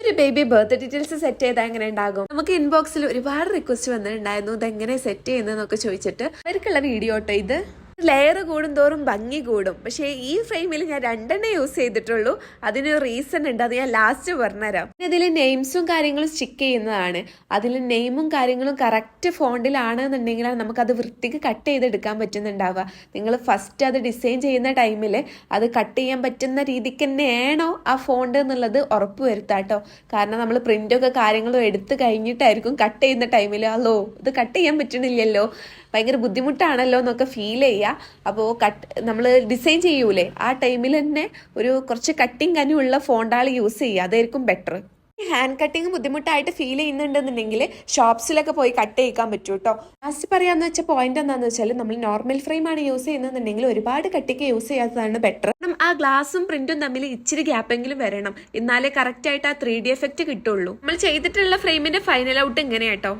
ഒരു baby birth details set ചെയ്താൽ എങ്ങനെ ഉണ്ടാകും? നമുക്ക് ഇൻബോക്സിൽ ഒരുപാട് റിക്വസ്റ്റ് വന്നിട്ടുണ്ടായിരുന്നു ഇതെങ്ങനെ സെറ്റ് ചെയ്യുന്നതെന്നൊക്കെ ചോദിച്ചിട്ട്. അവർക്കുള്ള വീഡിയോ കേട്ടോ ഇത്. ലെയർ കൂടുന്തോറും ഭംഗി കൂടും. പക്ഷേ ഈ ഫ്രെയിമിൽ ഞാൻ 2 യൂസ് ചെയ്തിട്ടുള്ളൂ. അതിനൊരു റീസൺ ഉണ്ട്, അത് ഞാൻ ലാസ്റ്റ് പറഞ്ഞുതരാം. ഇതിൽ നെയിംസും കാര്യങ്ങളും സ്റ്റിക്ക് ചെയ്യുന്നതാണ്. അതിൽ നെയിമും കാര്യങ്ങളും കറക്റ്റ് ഫോണ്ടിലാണെന്നുണ്ടെങ്കിലാണ് നമുക്കത് വൃത്തിക്ക് കട്ട് ചെയ്തെടുക്കാൻ പറ്റുന്നുണ്ടാവുക. നിങ്ങൾ ഫസ്റ്റ് അത് ഡിസൈൻ ചെയ്യുന്ന ടൈമിൽ അത് കട്ട് ചെയ്യാൻ പറ്റുന്ന രീതിക്ക് തന്നെയാണോ ആ ഫോണ്ട് എന്നുള്ളത് ഉറപ്പ് വരുത്താട്ടോ. കാരണം നമ്മൾ പ്രിന്റൊക്കെ കാര്യങ്ങളും എടുത്ത് കഴിഞ്ഞിട്ടായിരിക്കും കട്ട് ചെയ്യുന്ന ടൈമിൽ അല്ലോ ഇത് കട്ട് ചെയ്യാൻ പറ്റണില്ലല്ലോ, ഭയങ്കര ബുദ്ധിമുട്ടാണല്ലോ എന്നൊക്കെ ഫീൽ ചെയ്യുക. അപ്പോൾ നമ്മൾ ഡിസൈൻ ചെയ്യൂലേ ആ ടൈമിൽ തന്നെ കുറച്ച് കട്ടിങ് കനിയുള്ള ഫോണ്ടാൾ യൂസ് ചെയ്യുക, അതായിരിക്കും ബെറ്റർ. ഹാൻഡ് കട്ടിങ് ബുദ്ധിമുട്ടായിട്ട് ഫീൽ ചെയ്യുന്നുണ്ടെന്നുണ്ടെങ്കിൽ ഷോപ്സിലൊക്കെ പോയി കട്ട് ചെയ്യിക്കാൻ പറ്റും കേട്ടോ. ലാസ്റ്റ് പറയാമെന്ന് വെച്ചാൽ പോയിന്റ് എന്താണെന്ന് വെച്ചാൽ നമ്മൾ നോർമൽ ഫ്രെയിം ആണ് യൂസ് ചെയ്യുന്നതെന്നുണ്ടെങ്കിൽ ഒരുപാട് കട്ടിക്ക് യൂസ് ചെയ്യാത്തതാണ് ബെറ്റർ. ആ ഗ്ലാസും പ്രിന്റും തമ്മിൽ ഇച്ചിരി ഗ്യാപ്പെങ്കിലും വരണം, എന്നാലേ കറക്റ്റ് ആയിട്ട് ആ 3D എഫക്റ്റ് കിട്ടുള്ളൂ. നമ്മൾ ചെയ്തിട്ടുള്ള ഫ്രെയിമിന്റെ ഫൈനൽ ഔട്ട് ഇങ്ങനെ കേട്ടോ.